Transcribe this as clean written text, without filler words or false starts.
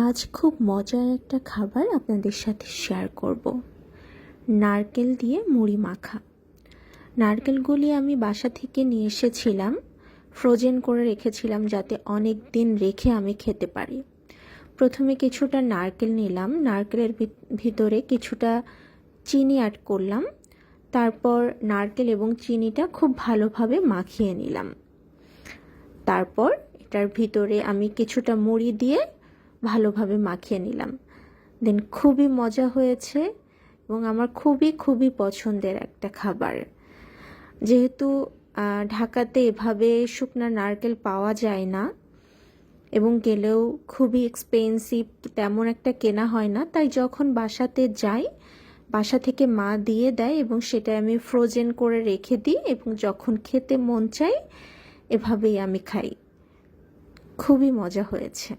আজ খুব মজার একটা খাবার আপনাদের সাথে শেয়ার করব। নারকেল দিয়ে মুড়ি মাখা। নারকেলগুলি আমি বাসা থেকে নিয়ে এসেছিলাম, ফ্রোজেন করে রেখেছিলাম যাতে অনেক দিন রেখে আমি খেতে পারি। প্রথমে কিছুটা নারকেল নিলাম, নারকেলের ভিতরে কিছুটা চিনি অ্যাড করলাম, তারপর নারকেল এবং চিনিটা খুব ভালোভাবে মাখিয়ে নিলাম। তারপর এটার ভিতরে আমি কিছুটা মুড়ি দিয়ে ভালোভাবে মাখিয়ে নিলাম। দেন খুবই মজা হয়েছে এবং আমার খুবই পছন্দের একটা খাবার। যেহেতু ঢাকাতে এভাবে শুকনা নারকেল পাওয়া যায় না এবং গেলেও খুবই এক্সপেন্সিভ, তেমন একটা কেনা হয় না, তাই যখন বাসাতে যাই বাসা থেকে মা দিয়ে দেয় এবং সেটা আমি ফ্রোজেন করে রেখে দিই এবং যখন খেতে মন চাই এভাবেই আমি খাই। খুবই মজা হয়েছে।